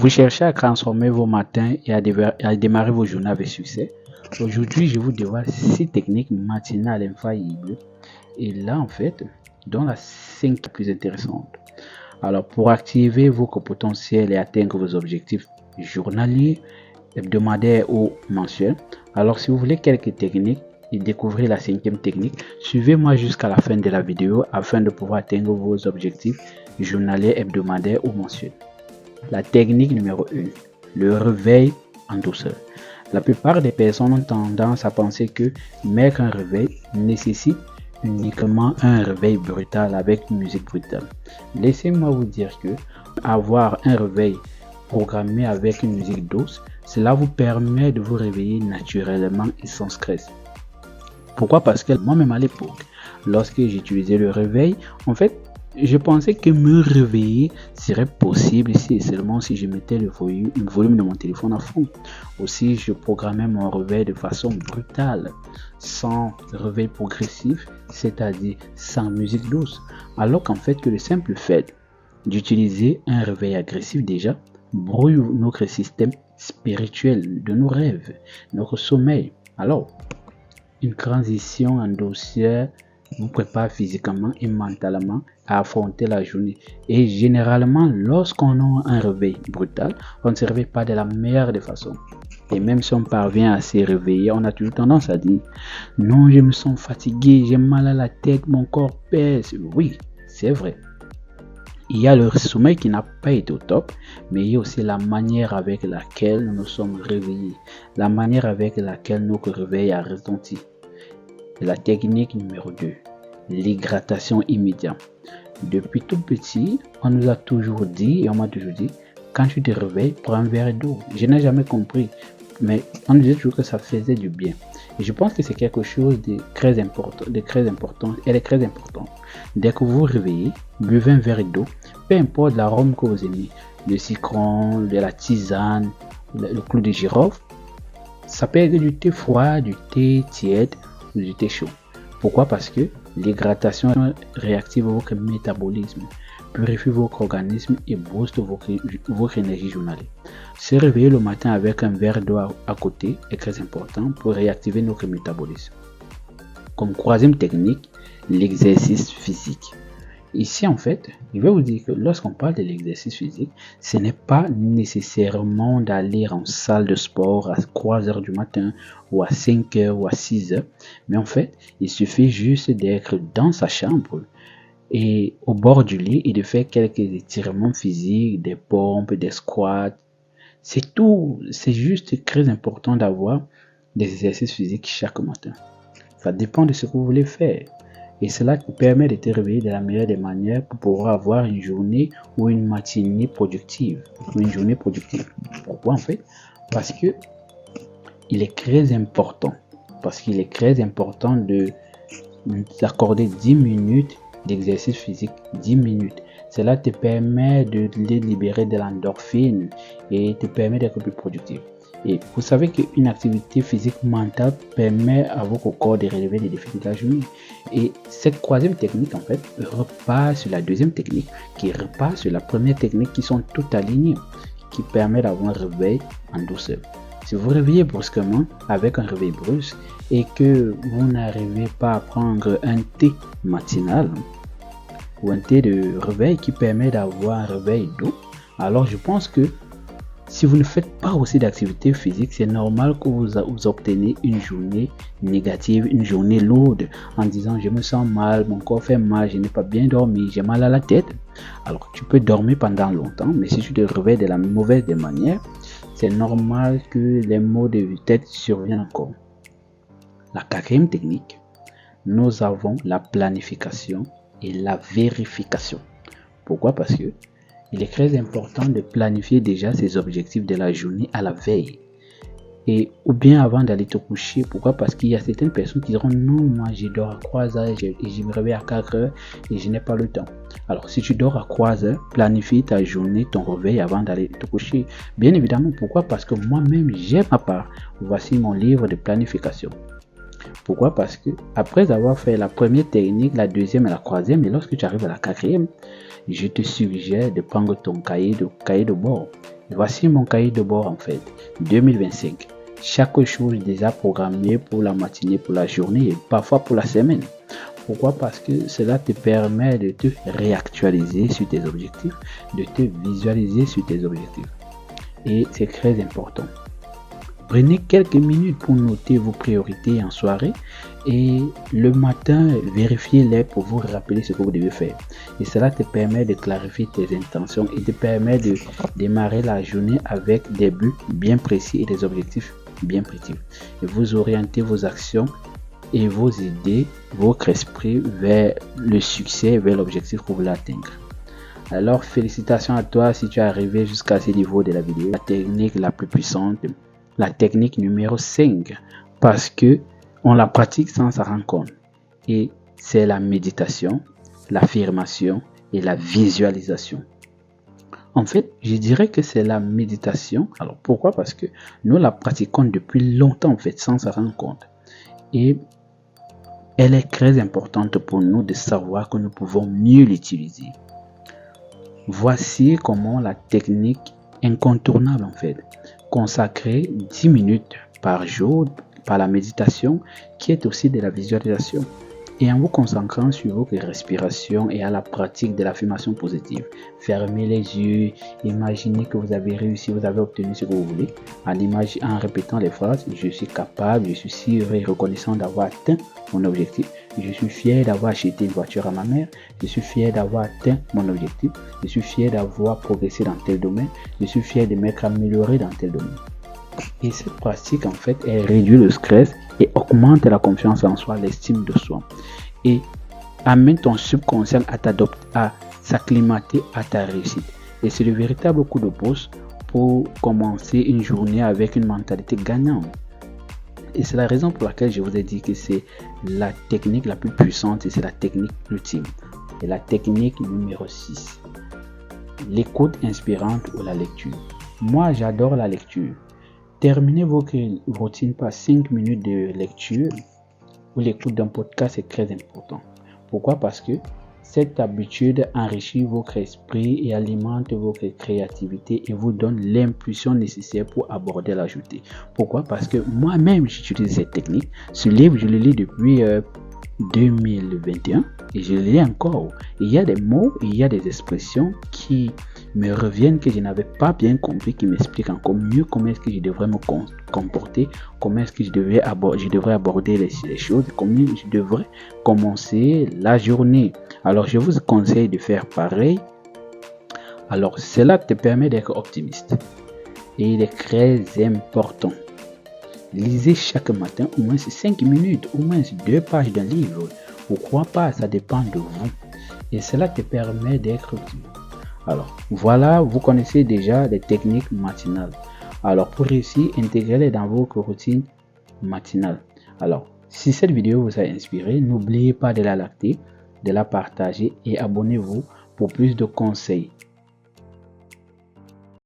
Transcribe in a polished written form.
Vous cherchez à transformer vos matins et à démarrer vos journées avec succès. Aujourd'hui, je vous dévoile 6 techniques matinales infaillibles. Et là, en fait, dont la 5 plus intéressante. Alors, pour activer vos potentiels et atteindre vos objectifs journaliers, hebdomadaires ou mensuels. Alors, si vous voulez quelques techniques et découvrir la 5e technique, suivez-moi jusqu'à la fin de la vidéo afin de pouvoir atteindre vos objectifs journaliers, hebdomadaires ou mensuels. La technique numéro 1, le réveil en douceur. La plupart des personnes ont tendance à penser que mettre un réveil nécessite uniquement un réveil brutal avec une musique brutale. Laissez-moi vous dire que avoir un réveil programmé avec une musique douce, cela vous permet de vous réveiller naturellement et sans stress. Pourquoi? Parce que moi-même à l'époque, lorsque j'utilisais le réveil, en fait, je pensais que me réveiller serait possible si et seulement si je mettais le volume de mon téléphone à fond. Aussi, je programmais mon réveil de façon brutale, sans réveil progressif, c'est-à-dire sans musique douce. Alors qu'en fait, que le simple fait d'utiliser un réveil agressif déjà brouille notre système spirituel de nos rêves, notre sommeil. Alors, une transition en douceur vous prépare physiquement et mentalement à affronter la journée. Et généralement, lorsqu'on a un réveil brutal, on ne se réveille pas de la meilleure des façons. Et même si on parvient à se réveiller, on a toujours tendance à dire « Non, je me sens fatigué, j'ai mal à la tête, mon corps pèse. » Oui, c'est vrai. Il y a le sommeil qui n'a pas été au top, mais il y a aussi la manière avec laquelle nous nous sommes réveillés, la manière avec laquelle notre réveil a retenti. La technique numéro 2, l'hydratation immédiate. Depuis tout petit, on nous a toujours dit, et on m'a toujours dit, quand tu te réveilles, prends un verre d'eau. Je n'ai jamais compris, mais on nous disait toujours que ça faisait du bien. Et je pense que c'est quelque chose de très important, Elle est très importante. Dès que vous vous réveillez, buvez un verre d'eau, peu importe l'arôme que vous aimez, le citron, de la tisane, le clou de girofle. Ça peut être du thé froid, du thé tiède, du thé chaud. Pourquoi? Parce que l'hydratation réactive votre métabolisme, purifie votre organisme et booste votre énergie journalière. Se réveiller le matin avec un verre d'eau à côté est très important pour réactiver notre métabolisme. Comme troisième technique, l'exercice physique. Ici, en fait, je vais vous dire que lorsqu'on parle de l'exercice physique, ce n'est pas nécessairement d'aller en salle de sport à 3 heures du matin ou à 5 heures ou à 6 heures. Mais en fait, il suffit juste d'être dans sa chambre et au bord du lit et de faire quelques étirements physiques, des pompes, des squats. C'est tout. C'est juste très important d'avoir des exercices physiques chaque matin. Ça dépend de ce que vous voulez faire. Et cela te permet de te réveiller de la meilleure des manières pour pouvoir avoir une journée ou une matinée productive. Pourquoi en fait? Parce que il est très important. De s'accorder 10 minutes d'exercice physique. 10 minutes. Cela te permet de libérer de l'endorphine et te permet d'être plus productif. Et vous savez qu'une activité physique mentale permet à votre corps de relever les défis de la journée. Et cette troisième technique, en fait, repasse sur la deuxième technique, qui repasse sur la première technique, qui sont toutes alignées, qui permet d'avoir un réveil en douceur. Si vous réveillez brusquement avec un réveil brusque et que vous n'arrivez pas à prendre un thé matinal ou un thé de réveil qui permet d'avoir un réveil doux, alors je pense que si vous ne faites pas aussi d'activité physique, c'est normal que vous obtenez une journée négative, une journée lourde, en disant je me sens mal, mon corps fait mal, je n'ai pas bien dormi, j'ai mal à la tête. Alors tu peux dormir pendant longtemps, mais si tu te réveilles de la mauvaise des manières, c'est normal que les maux de tête surviennent encore. La quatrième technique, nous avons la planification et la vérification. Pourquoi? Parce que il est très important de planifier déjà ses objectifs de la journée à la veille. Ou bien avant d'aller te coucher. Pourquoi? Parce qu'il y a certaines personnes qui diront non, moi je dors à 3 heures et je me réveille à 4 heures et je n'ai pas le temps. Alors si tu dors à 3 heures, planifie ta journée, ton réveil avant d'aller te coucher. Bien évidemment, pourquoi? Parce que moi-même j'ai ma part. Voici mon livre de planification. Pourquoi? Parce que après avoir fait la première technique, la deuxième et la troisième, et lorsque tu arrives à la quatrième, je te suggère de prendre ton cahier de bord Voici mon cahier de bord en fait, 2025. Chaque chose déjà programmée pour la matinée, pour la journée et parfois pour la semaine. Pourquoi? Parce que cela te permet de te réactualiser sur tes objectifs, de te visualiser sur tes objectifs. Et c'est très important. Prenez quelques minutes pour noter vos priorités en soirée et le matin, vérifiez-les pour vous rappeler ce que vous devez faire. Et cela te permet de clarifier tes intentions et te permet de démarrer la journée avec des buts bien précis et des objectifs bien précis. Et vous orientez vos actions et vos idées, votre esprit vers le succès, vers l'objectif que vous voulez atteindre. Alors, félicitations à toi si tu es arrivé jusqu'à ce niveau de la vidéo. La technique la plus puissante, la technique numéro 5, parce que on la pratique sans s'en rendre compte. Et c'est la méditation, l'affirmation et la visualisation. En fait, je dirais que c'est la méditation. Alors, pourquoi? Parce que nous la pratiquons depuis longtemps, en fait, sans s'en rendre compte. Et elle est très importante pour nous de savoir que nous pouvons mieux l'utiliser. Voici comment la technique incontournable, en fait, consacrer 10 minutes par jour par la méditation, qui est aussi de la visualisation. Et en vous concentrant sur votre respiration et à la pratique de l'affirmation positive. Fermez les yeux, imaginez que vous avez réussi, vous avez obtenu ce que vous voulez. En répétant les phrases, je suis capable, je suis sûr et reconnaissant d'avoir atteint mon objectif. Je suis fier d'avoir acheté une voiture à ma mère. Je suis fier d'avoir atteint mon objectif. Je suis fier d'avoir progressé dans tel domaine. Je suis fier de m'être amélioré dans tel domaine. Et cette pratique, en fait, elle réduit le stress et augmente la confiance en soi, l'estime de soi. Et amène ton subconscient à s'acclimater à ta réussite. Et c'est le véritable coup de pouce pour commencer une journée avec une mentalité gagnante. Et c'est la raison pour laquelle je vous ai dit que c'est la technique la plus puissante et c'est la technique ultime. Et la technique numéro 6, l'écoute inspirante ou la lecture. Moi, j'adore la lecture. Terminez votre routine par 5 minutes de lecture ou l'écoute d'un podcast est très important. Pourquoi? Parce que cette habitude enrichit votre esprit et alimente votre créativité et vous donne l'impulsion nécessaire pour aborder la journée. Pourquoi? Parce que moi-même, j'utilise cette technique. Ce livre, je le lis depuis 2021 et je le lis encore. Il y a des mots, il y a des expressions qui me reviennent que je n'avais pas bien compris, qui m'expliquent encore mieux comment est-ce que je devrais me comporter, comment est-ce que je devrais aborder les choses, comment je devrais commencer la journée. Alors je vous conseille de faire pareil. Alors cela te permet d'être optimiste et il est très important. Lisez chaque matin au moins 5 minutes, au moins 2 pages d'un livre. Pourquoi pas? Ça dépend de vous. Et cela te permet d'être optimiste. Alors, voilà, vous connaissez déjà les techniques matinales. Alors, pour réussir, intégrez-les dans votre routine matinale. Alors, si cette vidéo vous a inspiré, n'oubliez pas de la liker, de la partager et abonnez-vous pour plus de conseils.